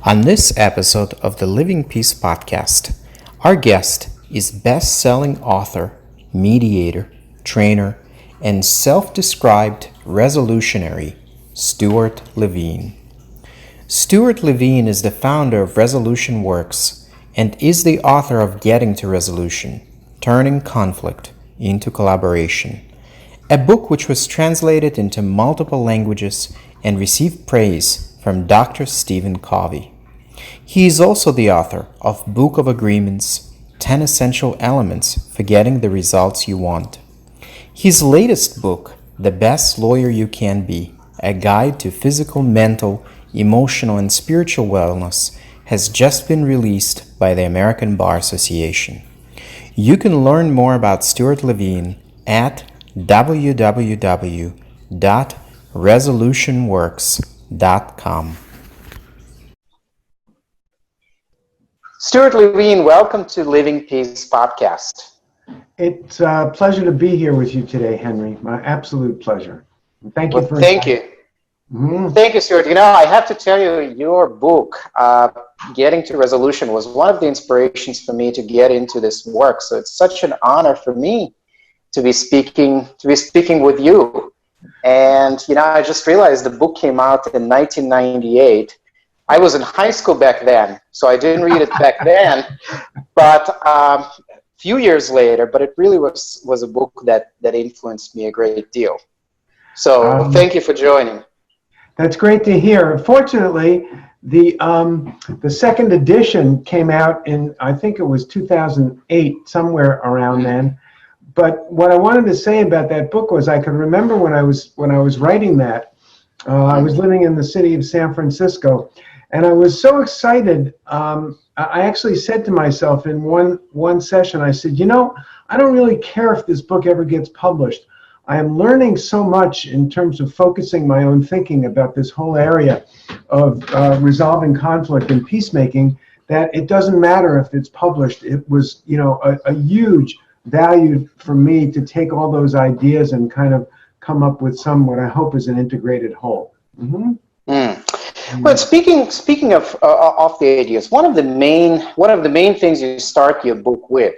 On this episode of the Living Peace podcast, our guest is best-selling author, mediator, trainer, and self-described resolutionary, Stewart Levine. Stewart Levine is the founder of Resolution Works and is the author of Getting to Resolution, Turning Conflict into Collaboration, a book which was translated into multiple languages and received praise from Dr. Stephen Covey. He is also the author of Book of Agreements, 10 Essential Elements for Getting the Results You Want. His latest book, The Best Lawyer You Can Be, A Guide to Physical, Mental, Emotional, and Spiritual Wellness, has just been released by the American Bar Association. You can learn more about Stewart Levine at www.resolutionworks.com. Stewart Levine, welcome to Living Peace podcast. It's a pleasure to be here with you today, Henry. My absolute pleasure. Thank you for Thank you. Thank you, Stewart. You know, I have to tell you, your book, Getting to Resolution, was one of the inspirations for me to get into this work. So it's such an honor for me to be speaking with you. And you know, I just realized the book came out in 1998. I was in high school back then, so I didn't read it back then. But a few years later, but it really was a book that influenced me a great deal. So thank you for joining. That's great to hear. Fortunately, the second edition came out in, I think it was 2008, somewhere around then. But what I wanted to say about that book was I could remember when I was writing that, I was living in the city of San Francisco, and I was so excited. I actually said to myself in one session, I said, you know, I don't really care if this book ever gets published. I am learning so much in terms of focusing my own thinking about this whole area of resolving conflict and peacemaking that it doesn't matter if it's published. It was, you know, a huge value for me to take all those ideas and kind of come up with what I hope is an integrated whole. Well, speaking of the ideas, one of the main things you start your book with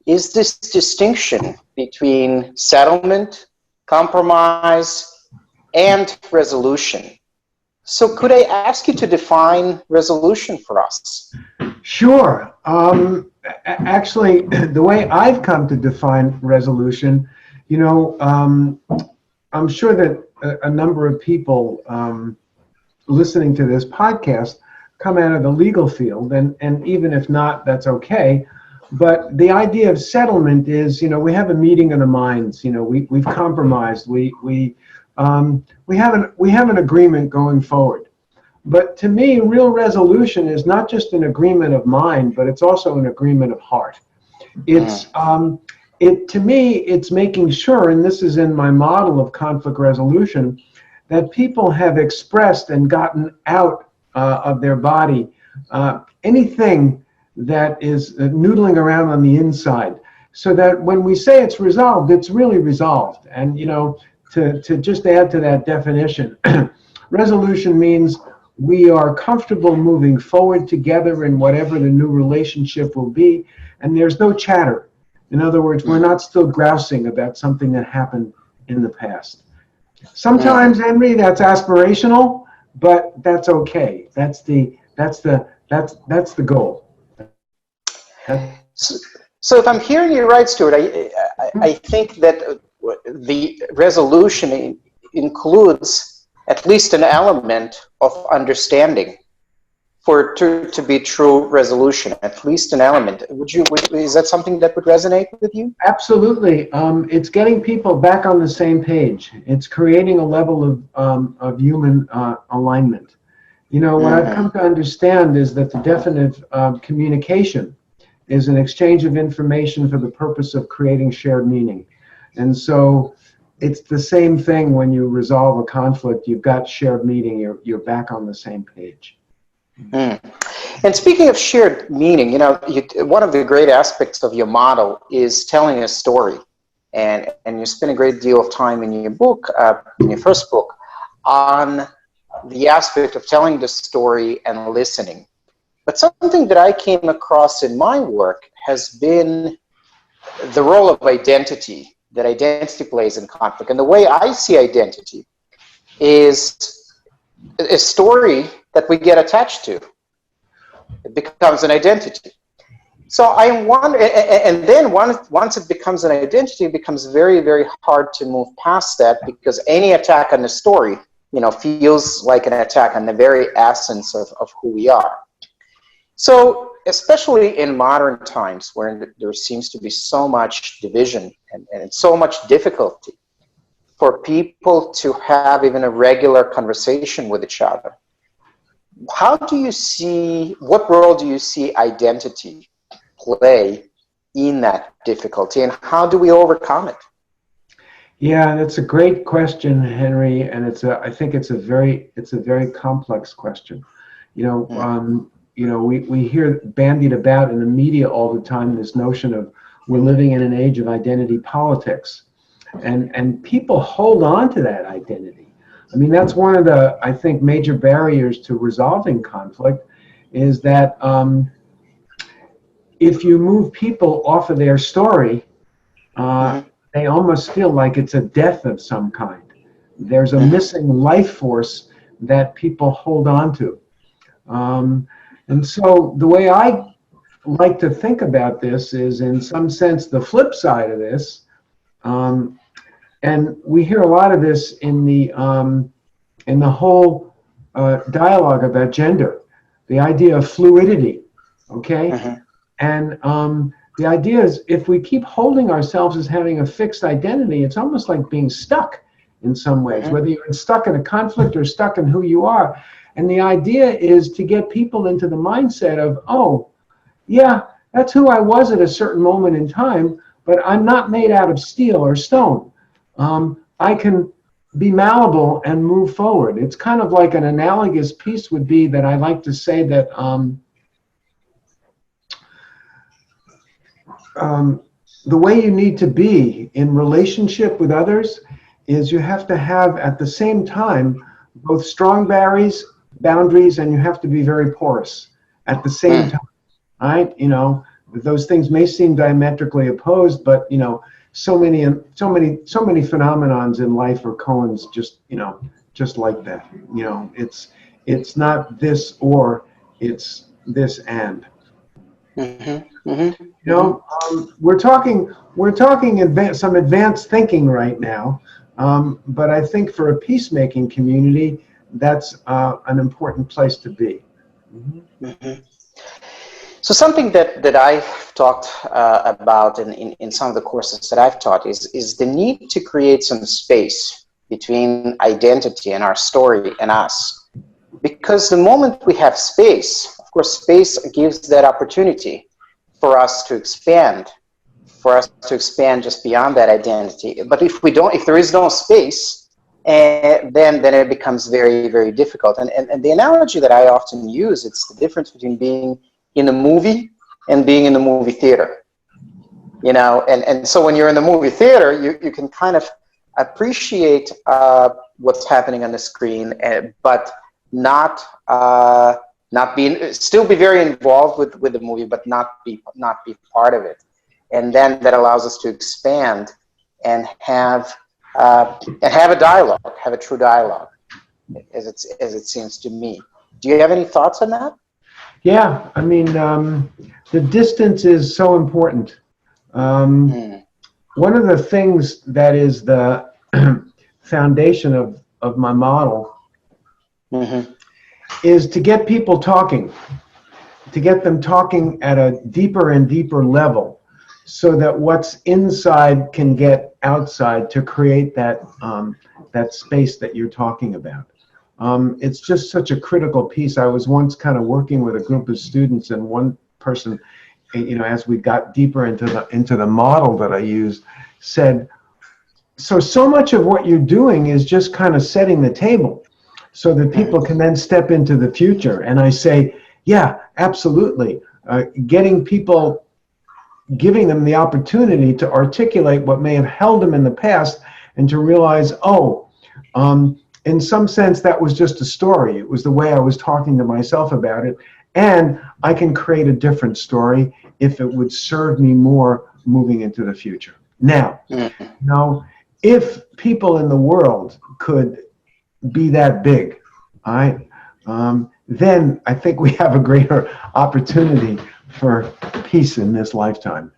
is this distinction between settlement, compromise, and resolution. So could I ask you to define resolution for us? Sure. Actually, the way I've come to define resolution, you know, I'm sure that a number of people listening to this podcast come out of the legal field, and even if not, that's okay. But the idea of settlement is, you know, we have a meeting of the minds. You know, we've compromised. We have an agreement going forward. But to me, real resolution is not just an agreement of mind, but it's also an agreement of heart. It's to me, it's making sure, and this is in my model of conflict resolution, that people have expressed and gotten out of their body anything that is noodling around on the inside, so that when we say it's resolved, it's really resolved. And you know, to just add to that definition, resolution means we are comfortable moving forward together in whatever the new relationship will be, and there's no chatter. In other words, we're not still grousing about something that happened in the past. Sometimes, Henry, that's aspirational, but that's okay. That's the goal. So if I'm hearing you right, Stuart, I think that the resolution includes at least an element of understanding for it to be true resolution, at least an element. Is that something that would resonate with you? Absolutely. It's getting people back on the same page. It's creating a level of human alignment. You know, what I've come to understand is that the definitive communication is an exchange of information for the purpose of creating shared meaning. And so it's the same thing when you resolve a conflict. You've got shared meaning. You're back on the same page. And speaking of shared meaning, you know, one of the great aspects of your model is telling a story, and you spend a great deal of time in your book, in your first book, on the aspect of telling the story and listening. But something that I came across in my work has been the role of identity, that identity plays in conflict. And the way I see identity is a story that we get attached to. It becomes an identity. So I wonder, and then once it becomes an identity, it becomes very, very hard to move past that, because any attack on the story, feels like an attack on the very essence of who we are. So especially in modern times, where there seems to be so much division and so much difficulty for people to have even a regular conversation with each other, what role do you see identity play in that difficulty, and how do we overcome it? Yeah, that's a great question, Henry, and I think it's a very complex question. We hear bandied about in the media all the time this notion of we're living in an age of identity politics, and people hold on to that identity. I mean, that's one of the, I think, major barriers to resolving conflict, is that if you move people off of their story, they almost feel like it's a death of some kind. There's a missing life force that people hold on to. And so the way I like to think about this is, in some sense, the flip side of this. And we hear a lot of this in the whole dialogue about gender, the idea of fluidity, okay? And the idea is, if we keep holding ourselves as having a fixed identity, it's almost like being stuck in some ways, whether you're stuck in a conflict or stuck in who you are. And the idea is to get people into the mindset of, oh, yeah, that's who I was at a certain moment in time, but I'm not made out of steel or stone. I can be malleable and move forward. It's kind of like an analogous piece would be that I like to say that the way you need to be in relationship with others is you have to have, at the same time, both strong boundaries, and you have to be very porous at the same time, right? Those things may seem diametrically opposed, but so many phenomenons in life are Cohen's just like that. It's not this or, it's this and. We're talking some advanced thinking right now, but I think for a peacemaking community, that's an important place to be. So something that I've talked about in some of the courses that I've taught is the need to create some space between identity and our story and us. Because the moment we have space, of course, space gives that opportunity for us to expand just beyond that identity. But if there is no space, then it becomes very, very difficult. And the analogy that I often use, it's the difference between being in a movie and being in the movie theater. And so when you're in the movie theater, you can kind of appreciate what's happening on the screen, but still be very involved with the movie, but not be part of it. And then that allows us to expand and have a dialogue, have a true dialogue, as it seems to me. Do you have any thoughts on that? Yeah, I mean, the distance is so important. One of the things that is the foundation of my model is to get people talking, to get them talking at a deeper and deeper level, so that what's inside can get outside to create that space that you're talking about. It's just such a critical piece. I was once kind of working with a group of students, and one person, as we got deeper into the model that I used, said, so much of what you're doing is just kind of setting the table so that people can then step into the future. And I say, yeah, absolutely. Getting people, giving them the opportunity to articulate what may have held them in the past, and to realize, in some sense, that was just a story. It was the way I was talking to myself about it. And I can create a different story if it would serve me more moving into the future. Now, if people in the world could be that big, all right, then I think we have a greater opportunity for peace in this lifetime.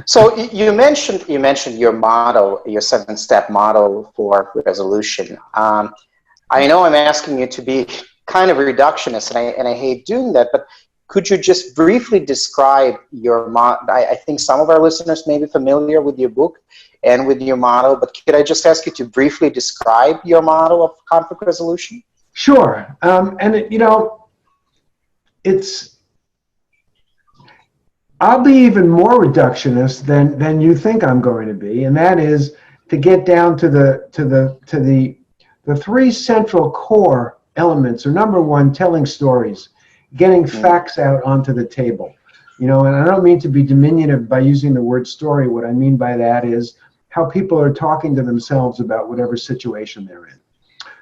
So you mentioned your model, your 7-step model for resolution. I know I'm asking you to be kind of a reductionist, and I hate doing that, but could you just briefly describe your model? I think some of our listeners may be familiar with your book and with your model, but could I just ask you to briefly describe your model of conflict resolution? Sure. I'll be even more reductionist than you think I'm going to be, and that is to get down to the three central core elements. Or number one, telling stories, getting facts out onto the table. And I don't mean to be diminutive by using the word story. What I mean by that is how people are talking to themselves about whatever situation they're in.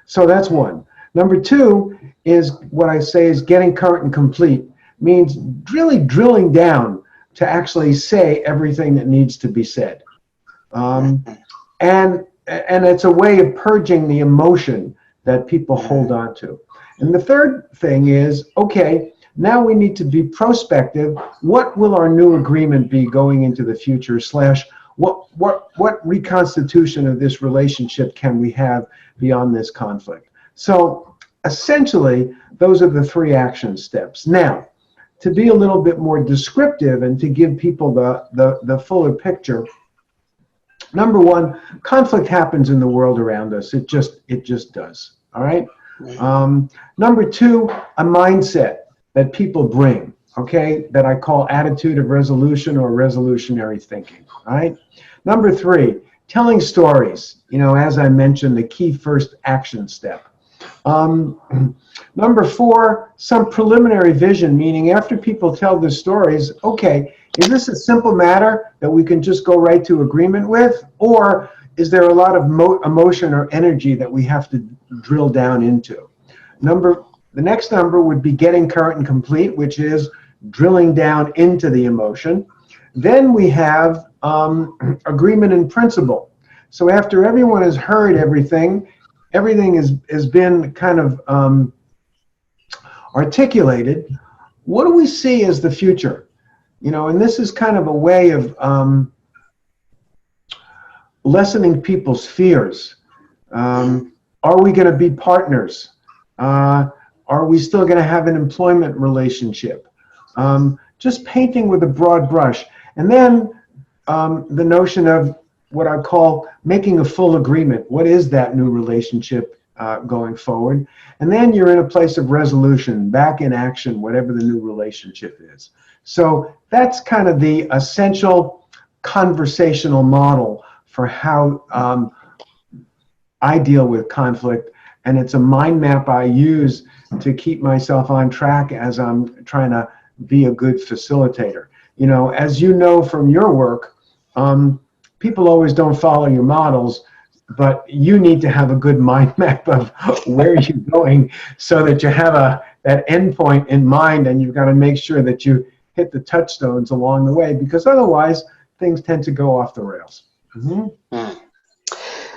So that's one. Number two is what I say is getting current and complete, means really drilling down to actually say everything that needs to be said. And it's a way of purging the emotion that people hold on to. And the third thing is, okay, now we need to be prospective. What will our new agreement be going into the future, / what reconstitution of this relationship can we have beyond this conflict? So essentially, those are the 3 action steps. Now, to be a little bit more descriptive and to give people the fuller picture, number one, conflict happens in the world around us. It just does. All right. Number two, a mindset that people bring, okay, that I call attitude of resolution or resolutionary thinking. All right. Number 3, telling stories. As I mentioned, the key first action step. Number 4, some preliminary vision, meaning after people tell their stories, okay, is this a simple matter that we can just go right to agreement with? Or is there a lot of emotion or energy that we have to drill down into? The next number would be getting current and complete, which is drilling down into the emotion. Then we have agreement in principle. So after everyone has heard everything has been kind of articulated, what do we see as the future? And this is kind of a way of lessening people's fears. Are we going to be partners? Are we still going to have an employment relationship? Just painting with a broad brush. And then the notion of what I call making a full agreement. What is that new relationship going forward? And then you're in a place of resolution, back in action, whatever the new relationship is. So that's kind of the essential conversational model for how I deal with conflict. And it's a mind map I use to keep myself on track as I'm trying to be a good facilitator. As you know from your work, people always don't follow your models, but you need to have a good mind map of where you're going so that you have that end point in mind, and you've got to make sure that you hit the touchstones along the way, because otherwise things tend to go off the rails.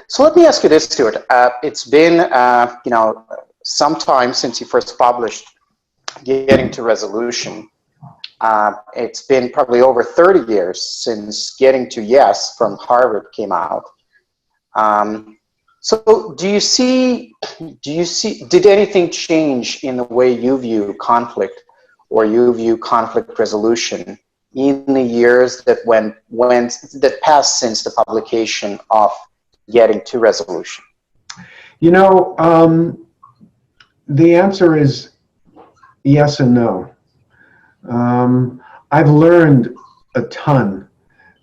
So let me ask you this, Stewart. It's been some time since you first published Getting to Resolution. It's been probably over 30 years since Getting to Yes from Harvard came out. So did anything change in the way you view conflict or you view conflict resolution in the years that passed since the publication of Getting to Resolution? The answer is yes and no. I've learned a ton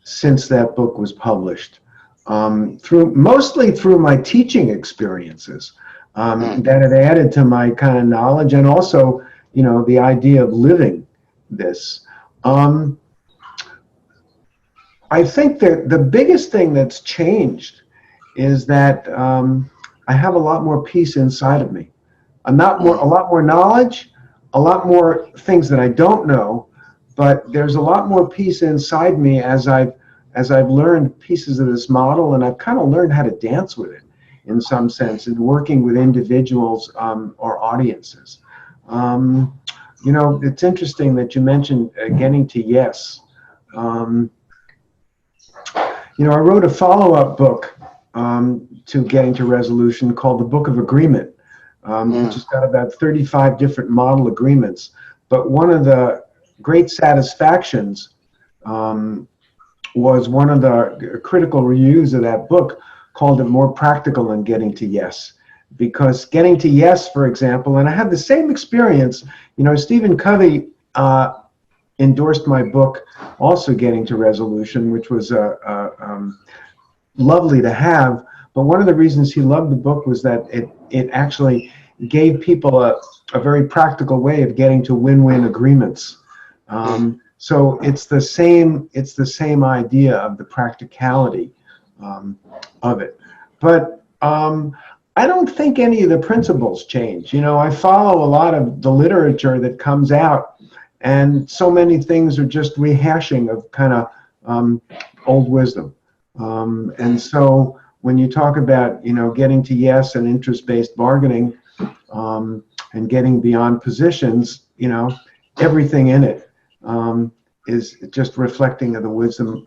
since that book was published, mostly through my teaching experiences that have added to my kind of knowledge, and also, the idea of living this. I think that the biggest thing that's changed is that I have a lot more peace inside of me. A lot more knowledge, a lot more things that I don't know, but there's a lot more peace inside me as I've learned pieces of this model, and I've kind of learned how to dance with it in some sense, in working with individuals or audiences. It's interesting that you mentioned getting to yes. I wrote a follow-up book to Getting to Resolution called The Book of Agreement, which has got about 35 different model agreements. But one of the great satisfactions was one of the critical reviews of that book called it more practical than getting to yes. Because getting to yes, for example, and I had the same experience, Stephen Covey endorsed my book, also Getting to Resolution, which was lovely to have. But one of the reasons he loved the book was that it actually gave people a very practical way of getting to win-win agreements. So it's the same idea of the practicality of it. But I don't think any of the principles change. I follow a lot of the literature that comes out, and so many things are just rehashing of kind of old wisdom. And so when you talk about, getting to yes and interest-based bargaining and getting beyond positions, everything in it is just reflecting of the wisdom,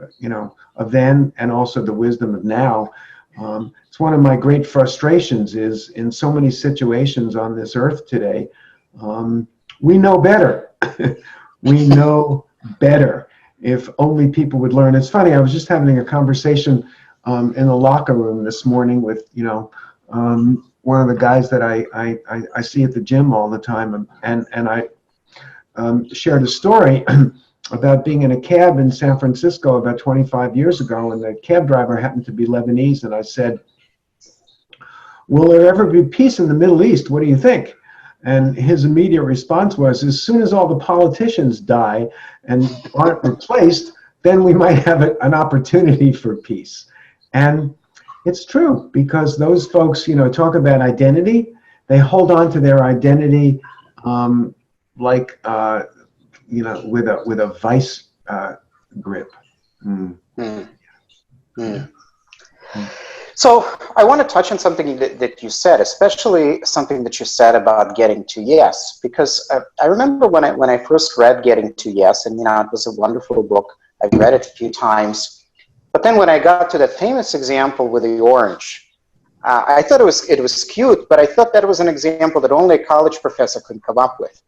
of then and also the wisdom of now. It's one of my great frustrations is in so many situations on this earth today, we know better. We know better. If only people would learn. It's funny, I was just having a conversation in the locker room this morning with, one of the guys that I see at the gym all the time, and I shared a story about being in a cab in San Francisco about 25 years ago, and the cab driver happened to be Lebanese, and I said, "Will there ever be peace in the Middle East? What do you think?" And his immediate response was, as soon as all the politicians die and aren't replaced, then we might have an opportunity for peace. And it's true, because those folks, talk about identity. They hold on to their identity with a vice grip. So I want to touch on something that you said, especially something that you said about getting to yes, because I remember when I first read Getting to Yes, and it was a wonderful book. I've read it a few times, but then when I got to that famous example with the orange, I thought it was cute, but I thought that was an example that only a college professor could come up with.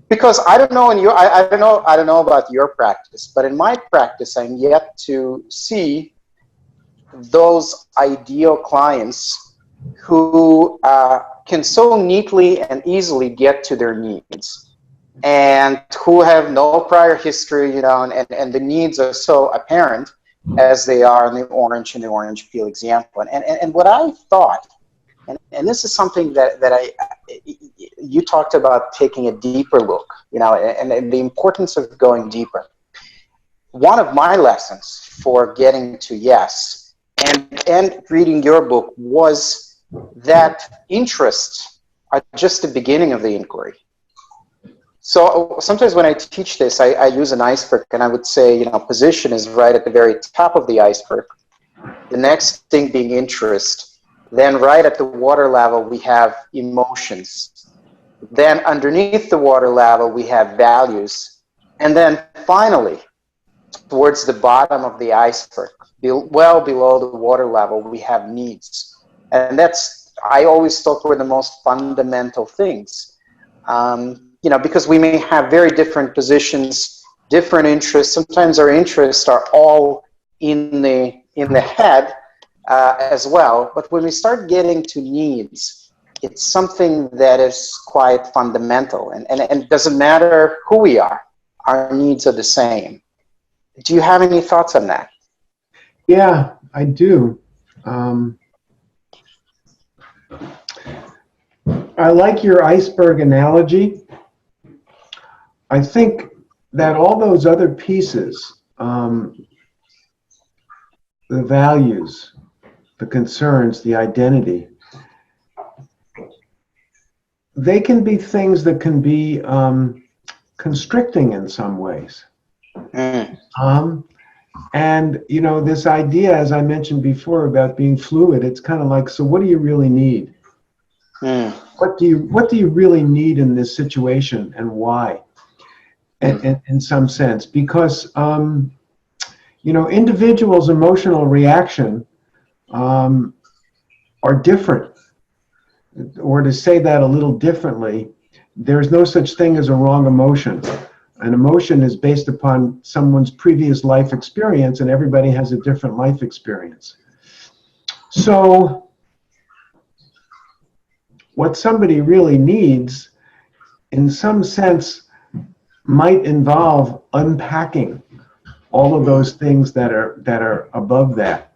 Because I don't know, I don't know about your practice, but in my practice, I'm yet to see those ideal clients who can so neatly and easily get to their needs, and who have no prior history, and the needs are so apparent as they are in the orange peel example. And what I thought, and this is something that you talked about taking a deeper look, and the importance of going deeper. One of my lessons for getting to yes and reading your book was that interests are just the beginning of the inquiry. So sometimes when I teach this, I use an iceberg, and I would say, position is right at the very top of the iceberg. The next thing being interest. Then right at the water level, we have emotions. Then underneath the water level, we have values. And then finally, towards the bottom of the iceberg, well below the water level, we have needs. And I always thought were the most fundamental things. Because we may have very different positions, different interests. Sometimes our interests are all in the head as well. But when we start getting to needs, it's something that is quite fundamental. And it doesn't matter who we are, our needs are the same. Do you have any thoughts on that? Yeah, I do. I like your iceberg analogy. I think that all those other pieces, the values, the concerns, the identity, they can be things that can be constricting in some ways. And, you know, this idea, as I mentioned before, about being fluid, it's kind of like, so what do you really need? What do you really need in this situation, and why? And in some sense, because, you know, individuals' emotional reaction are different. Or to say that a little differently, there's no such thing as a wrong emotion. An emotion is based upon someone's previous life experience, and everybody has a different life experience. So what somebody really needs, in some sense, might involve unpacking all of those things that are above that.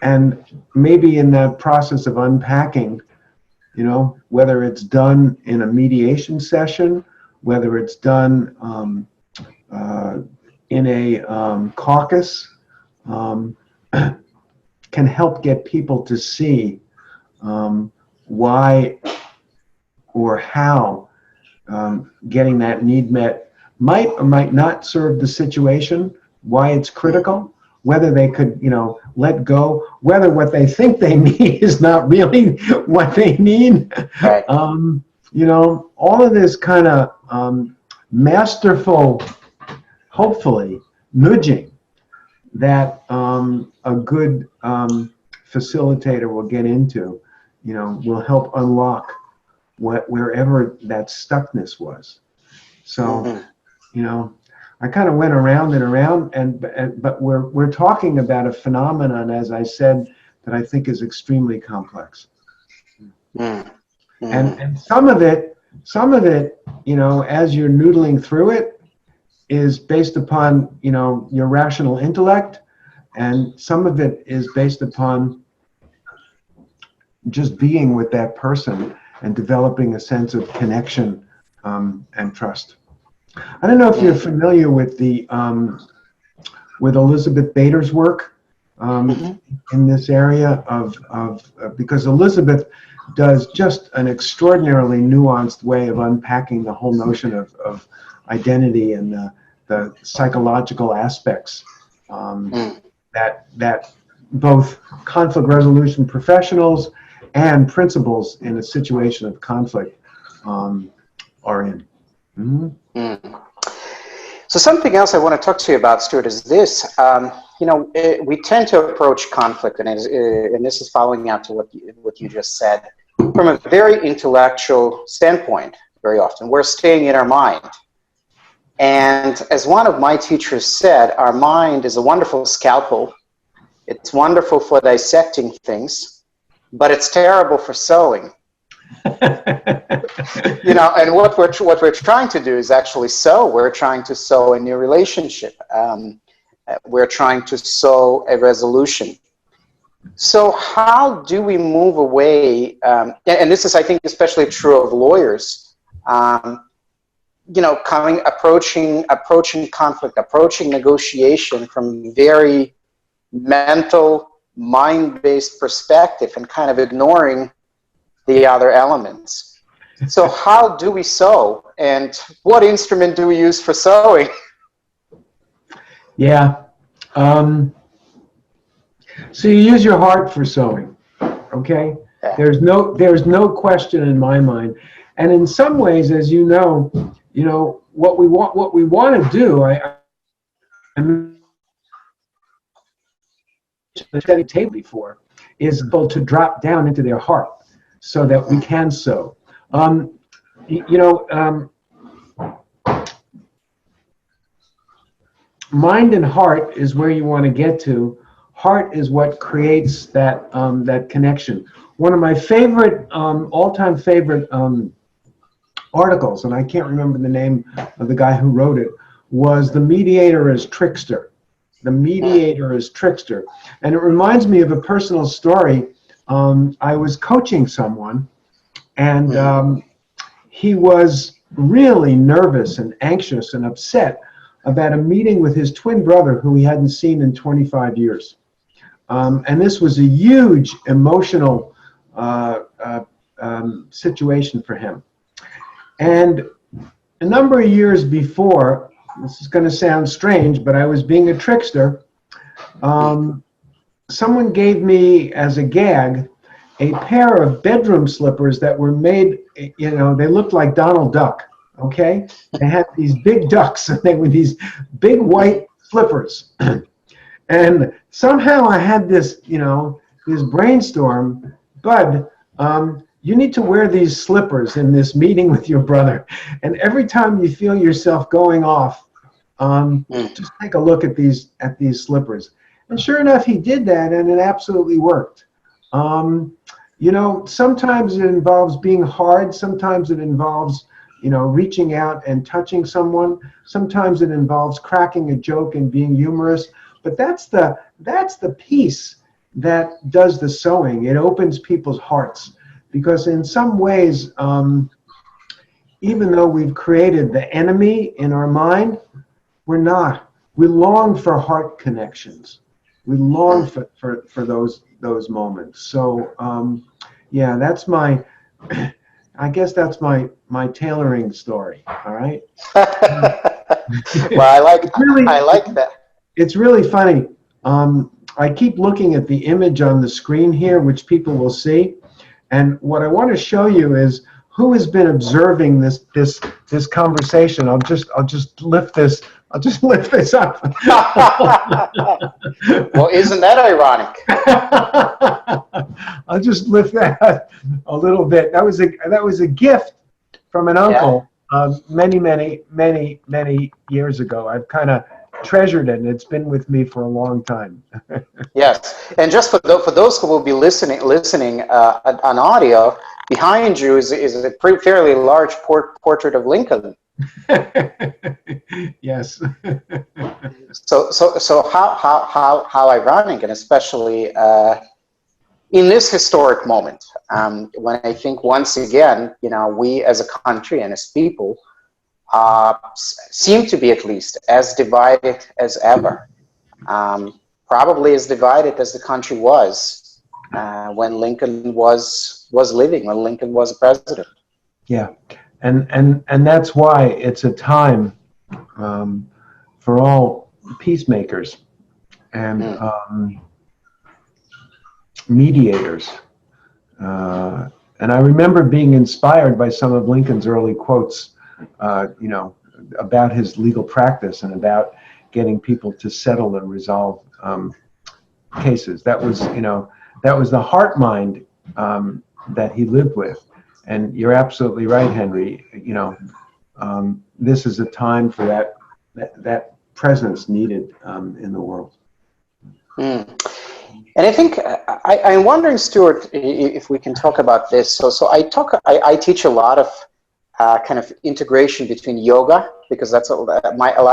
And maybe in that process of unpacking, you know, whether it's done in a mediation session, whether it's done in a caucus, can help get people to see why or how getting that need met might or might not serve the situation, why it's critical, whether they could, you know, let go, whether what they think they need is not really what they need. Right. You know, all of this kind of masterful, hopefully, nudging that a good facilitator will get into, you know, will help unlock wherever that stuckness was. So, you know, I kind of went around and around, but we're talking about a phenomenon, as I said, that I think is extremely complex. And some of it, you know, as you're noodling through it, is based upon, you know, your rational intellect, and some of it is based upon just being with that person and developing a sense of connection and trust. I don't know if you're familiar with the with Elizabeth Bader's work in this area of because Elizabeth does just an extraordinarily nuanced way of unpacking the whole notion of identity and the psychological aspects that both conflict resolution professionals and principals in a situation of conflict are in. So something else I want to talk to you about, Stewart, is this. You know, we tend to approach conflict, and this is following out to what you just said, from a very intellectual standpoint. Very often, we're staying in our mind. And as one of my teachers said, our mind is a wonderful scalpel. It's wonderful for dissecting things, but it's terrible for sewing. You know, and what we're trying to do is actually sew. We're trying to sew a new relationship. We're trying to sew a resolution. So how do we move away? And this is, I think, especially true of lawyers. You know, approaching conflict, approaching negotiation from very mental, mind-based perspective, and kind of ignoring the other elements. So how do we sew, and what instrument do we use for sewing? Yeah. So you use your heart for sewing, okay? Yeah. There's no question in my mind. And in some ways, as you know, what we want to do, I said it table before, is to drop down into their heart so that we can sew. Mind and heart is where you want to get to. Heart is what creates that that connection. One of my favorite, all-time favorite articles, and I can't remember the name of the guy who wrote it, was "The Mediator is Trickster." The mediator is trickster. And it reminds me of a personal story. I was coaching someone, and he was really nervous and anxious and upset about a meeting with his twin brother who he hadn't seen in 25 years. And this was a huge emotional situation for him. And a number of years before, this is going to sound strange, but I was being a trickster. Someone gave me, as a gag, a pair of bedroom slippers that were made, you know, they looked like Donald Duck, okay? They had these big ducks, and they were these big white slippers. And somehow I had this, you know, this brainstorm, Bud, you need to wear these slippers in this meeting with your brother. And every time you feel yourself going off, just take a look at these slippers. And sure enough, he did that, and it absolutely worked. You know, sometimes it involves being hard. Sometimes it involves, you know, reaching out and touching someone. Sometimes it involves cracking a joke and being humorous. But that's the piece that does the sewing. It opens people's hearts. Because in some ways, even though we've created the enemy in our mind, we're not. We long for heart connections. We long for those moments. So yeah, that's my, I guess that's my tailoring story. All right. Well, I like that. It's really funny. I keep looking at the image on the screen here, which people will see. And what I want to show you is who has been observing this conversation. I'll just lift this up. Well, isn't that ironic? I'll just lift that a little bit. That was a gift from an uncle many years ago. I've kind of treasured it, and it's been with me for a long time. Yes, and just for those who will be listening on audio, behind you is a fairly large portrait of Lincoln. Yes. So how ironic, and especially in this historic moment, when I think once again, you know, we as a country and as people seem to be at least as divided as ever. Probably as divided as the country was when Lincoln was living, when Lincoln was president. Yeah, and that's why it's a time for all peacemakers and mediators. And I remember being inspired by some of Lincoln's early quotes, you know, about his legal practice and about getting people to settle and resolve cases. That was, you know, that was the heart mind that he lived with. And you're absolutely right, Henry. You know, this is a time for that presence needed in the world. And I think I'm wondering, Stewart, if we can talk about this. So I teach a lot of kind of integration between yoga, because that's a lot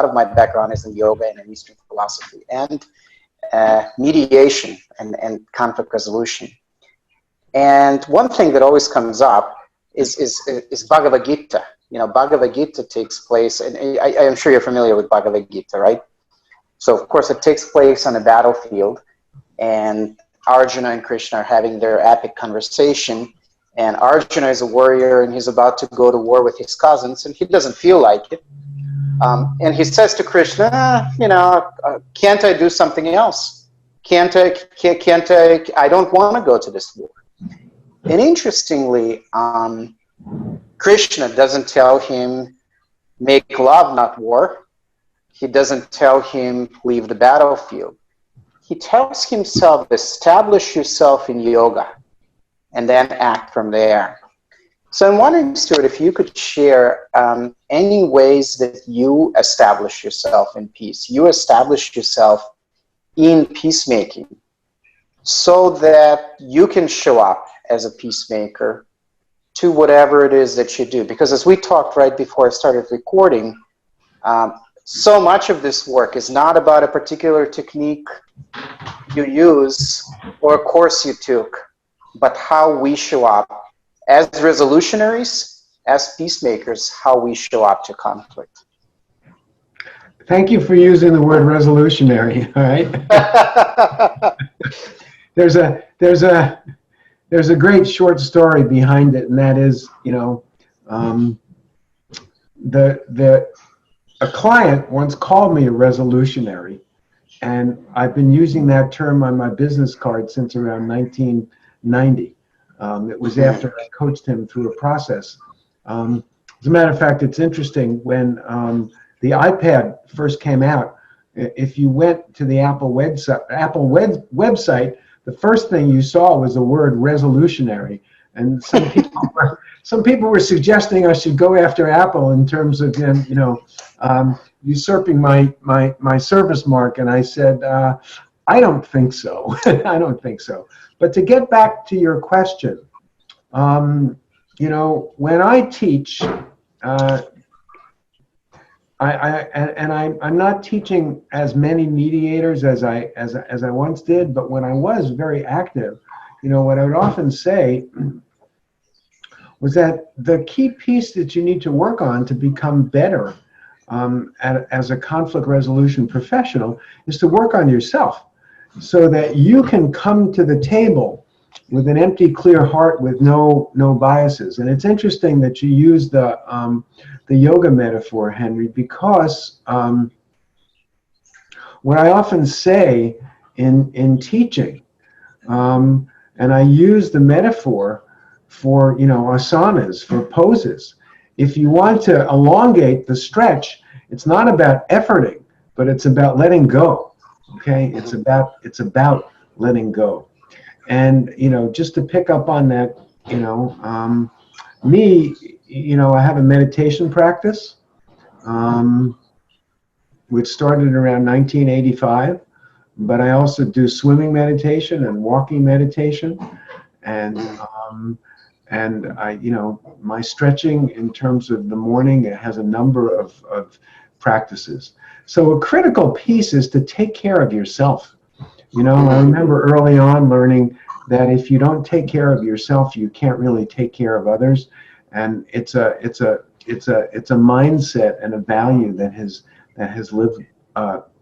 of my background is in yoga and in Eastern philosophy, and mediation and conflict resolution. And one thing that always comes up is Bhagavad Gita. You know, Bhagavad Gita takes place, and I'm sure you're familiar with Bhagavad Gita, right? So of course it takes place on a battlefield, and Arjuna and Krishna are having their epic conversation. And Arjuna is a warrior, and he's about to go to war with his cousins, and he doesn't feel like it. And he says to Krishna, you know, can't I do something else? Can't I don't want to go to this war. And interestingly, Krishna doesn't tell him, make love, not war. He doesn't tell him, leave the battlefield. He tells himself, establish yourself in yoga, and then act from there. So I'm wondering, Stewart, if you could share any ways that you establish yourself in peace, you establish yourself in peacemaking, so that you can show up as a peacemaker to whatever it is that you do. Because as we talked right before I started recording, so much of this work is not about a particular technique you use or a course you took, but how we show up as revolutionaries, as peacemakers, how we show up to conflict. Thank you for using the word resolutionary, all right? there's a great short story behind it, and that is, a client once called me a resolutionary, and I've been using that term on my business card since around 1990. It was after I coached him through a process. As a matter of fact, it's interesting, when the iPad first came out, if you went to the Apple website, the first thing you saw was the word resolutionary. And some people were suggesting I should go after Apple in terms of, usurping my service mark. And I said, I don't think so. I don't think so. But to get back to your question, when I teach, I'm not teaching as many mediators as I once did, but when I was very active, what I would often say was that the key piece that you need to work on to become better as a conflict resolution professional is to work on yourself, so that you can come to the table with an empty, clear heart with no biases. And it's interesting that you use the yoga metaphor, Henry, because what I often say in teaching, and I use the metaphor for asanas, for poses. If you want to elongate the stretch, it's not about efforting, but it's about letting go. Okay, it's about letting go. And just to pick up on that, me, I have a meditation practice, which started around 1985. But I also do swimming meditation and walking meditation, and my stretching in terms of the morning, it has a number of practices. So a critical piece is to take care of yourself. I remember early on learning that if you don't take care of yourself, you can't really take care of others, and it's a mindset and a value that has lived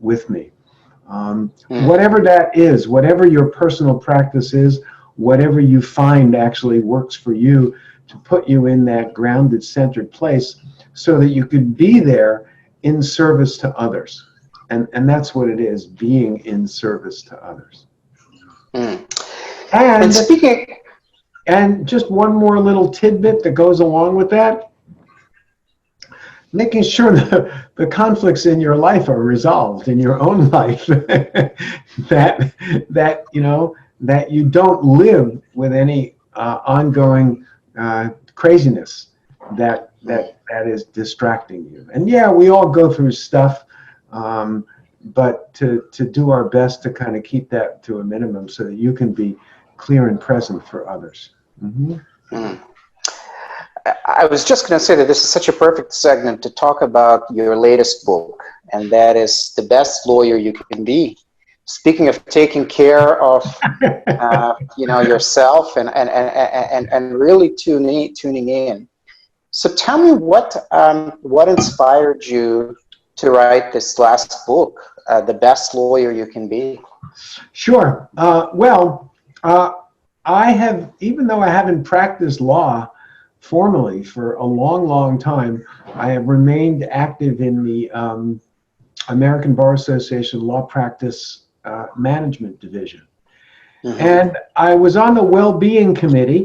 with me. Whatever that is, whatever your personal practice is, whatever you find actually works for you to put you in that grounded, centered place, so that you could be there in service to others. And that's what it is, being in service to others. And just one more little tidbit that goes along with that, making sure that the conflicts in your life are resolved in your own life, that you don't live with any ongoing craziness that is distracting you. And yeah, we all go through stuff, but to do our best to kind of keep that to a minimum so that you can be clear and present for others. I was just going to say that this is such a perfect segment to talk about your latest book, and that is The Best Lawyer You Can Be. Speaking of taking care of yourself and really tuning in. So tell me what inspired you to write this last book, The Best Lawyer You Can Be? Sure. I have, even though I haven't practiced law formally for a long time, I have remained active in the American Bar Association Law Practice Management Division. And I was on the Well-Being Committee,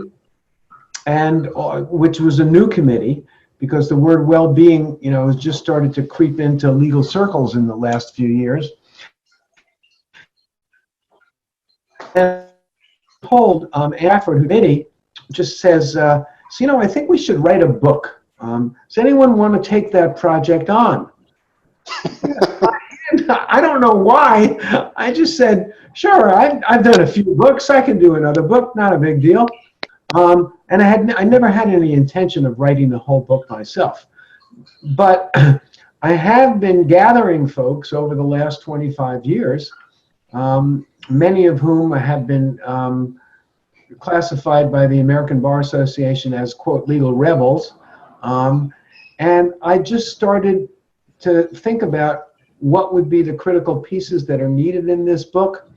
and which was a new committee, because the word well-being, has just started to creep into legal circles in the last few years. And told Afford committee just says, I think we should write a book. Does anyone want to take that project on? I don't know why. I just said, sure, I've done a few books. I can do another book, not a big deal. And I never had any intention of writing the whole book myself. But I have been gathering folks over the last 25 years, many of whom have been classified by the American Bar Association as, quote, legal rebels. And I just started to think about what would be the critical pieces that are needed in this book,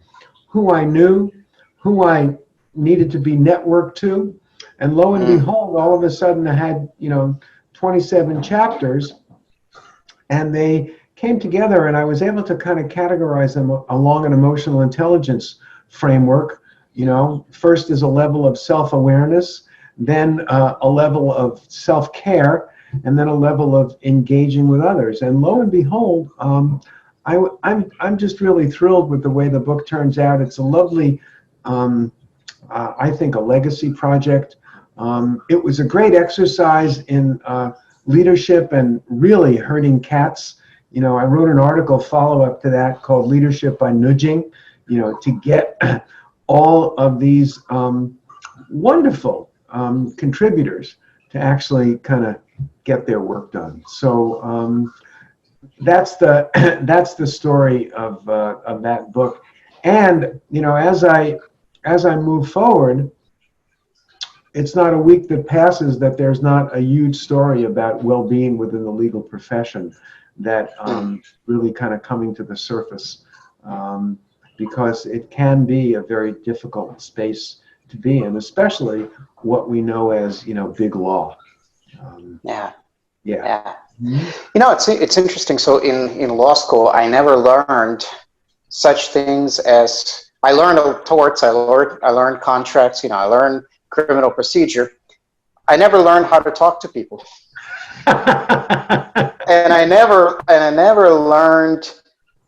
who I knew, who I needed to be networked to. And lo and behold, all of a sudden I had, 27 chapters, and they came together, and I was able to kind of categorize them along an emotional intelligence framework. First is a level of self-awareness, then a level of self-care, and then a level of engaging with others. And lo and behold, I'm just really thrilled with the way the book turns out. It's a lovely, I think, a legacy project. It was a great exercise in leadership and really herding cats. I wrote an article follow-up to that called Leadership by Nudging, to get all of these wonderful contributors to actually kind of get their work done. So that's the story of that book. And as I move forward, it's not a week that passes that there's not a huge story about well-being within the legal profession that really kind of coming to the surface, because it can be a very difficult space to be in, especially what we know as big law. Yeah. Mm-hmm. It's interesting. So in law school, I never learned such things as, I learned torts, I learned contracts, I learned criminal procedure. I never learned how to talk to people. And I never learned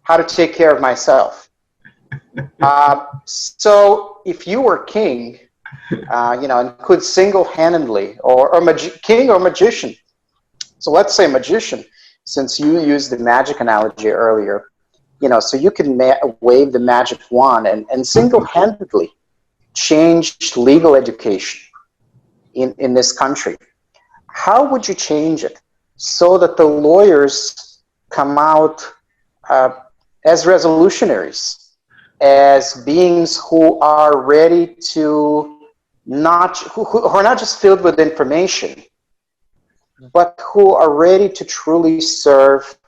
how to take care of myself. So if you were king, and could single-handedly, king or magician. So let's say magician, since you used the magic analogy earlier, so you can wave the magic wand and single-handedly change legal education in this country. How would you change it so that the lawyers come out as resolutionaries, as beings who are ready to who are not just filled with information, but who are ready to truly serve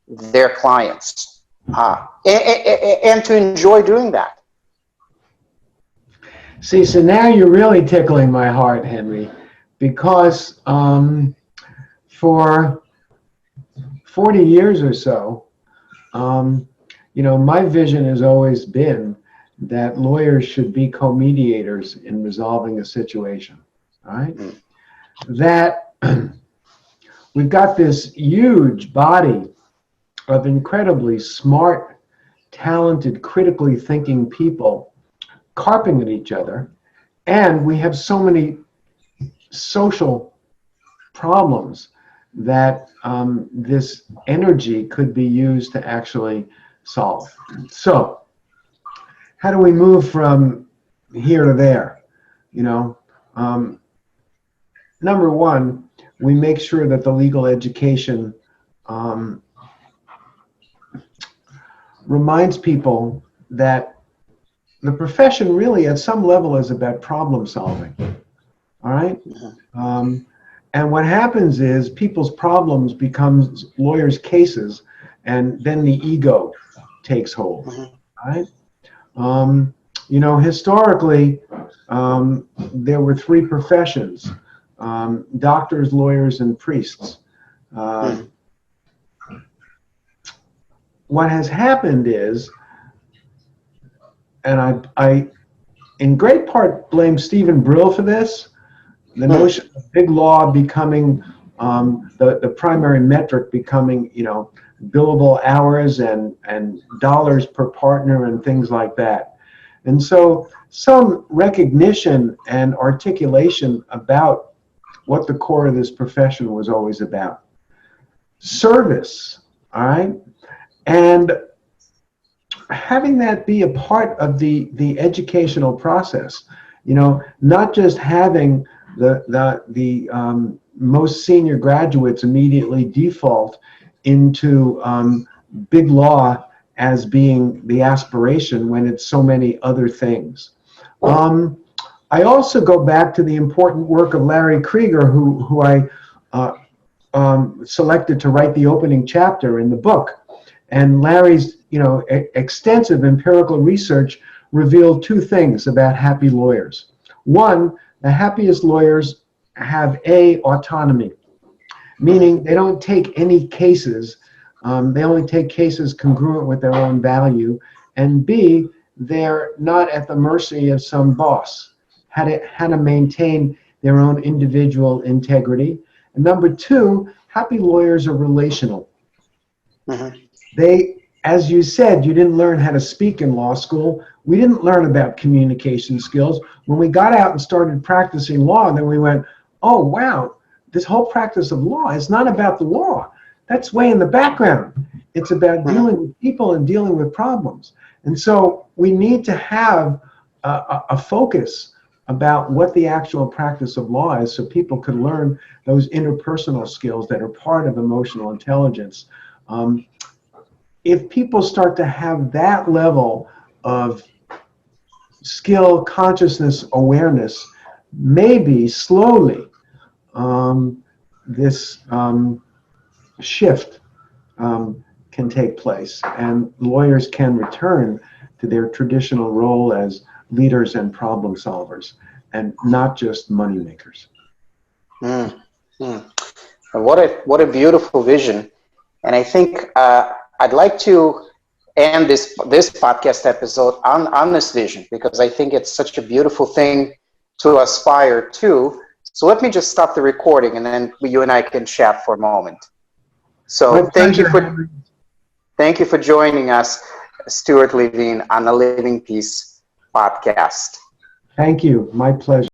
their clients and to enjoy doing that? See, so now you're really tickling my heart, Henry, because for 40 years or so, my vision has always been that lawyers should be co-mediators in resolving a situation, right? That we've got this huge body of incredibly smart, talented, critically thinking people carping at each other, and we have so many social problems that this energy could be used to actually solve. So how do we move from here to there? Number one, we make sure that the legal education reminds people that the profession really at some level is about problem solving. All right? And what happens is people's problems becomes lawyers' cases, and then the ego takes hold. Right? Historically, there were three professions: doctors, lawyers, and priests. What has happened is, and I in great part blame Stephen Brill for this, the notion of big law becoming the primary metric, becoming billable hours and dollars per partner and things like that. And so some recognition and articulation about what the core of this profession was always about. Service, all right? And having that be a part of the educational process, not just having the most senior graduates immediately default into big law as being the aspiration when it's so many other things. I also go back to the important work of Larry Krieger, who I selected to write the opening chapter in the book. And Larry's extensive empirical research revealed two things about happy lawyers. One, the happiest lawyers have autonomy, meaning they don't take any cases. They only take cases congruent with their own value. And B, they're not at the mercy of some boss, how to maintain their own individual integrity. And number two, happy lawyers are relational. They, as you said, you didn't learn how to speak in law school. We didn't learn about communication skills. When we got out and started practicing law, then we went, oh, wow, this whole practice of law is not about the law. That's way in the background. It's about dealing with people and dealing with problems. And so we need to have a focus about what the actual practice of law is so people can learn those interpersonal skills that are part of emotional intelligence. If people start to have that level of skill, consciousness, awareness, maybe slowly this shift can take place and lawyers can return to their traditional role as leaders and problem solvers and not just money makers. What a beautiful vision. And I think I'd like to end this podcast episode on this vision, because I think it's such a beautiful thing to aspire to. So let me just stop the recording and then you and I can chat for a moment. So thank you for joining us, Stewart Levine, on the Living Peace podcast. Thank you. My pleasure.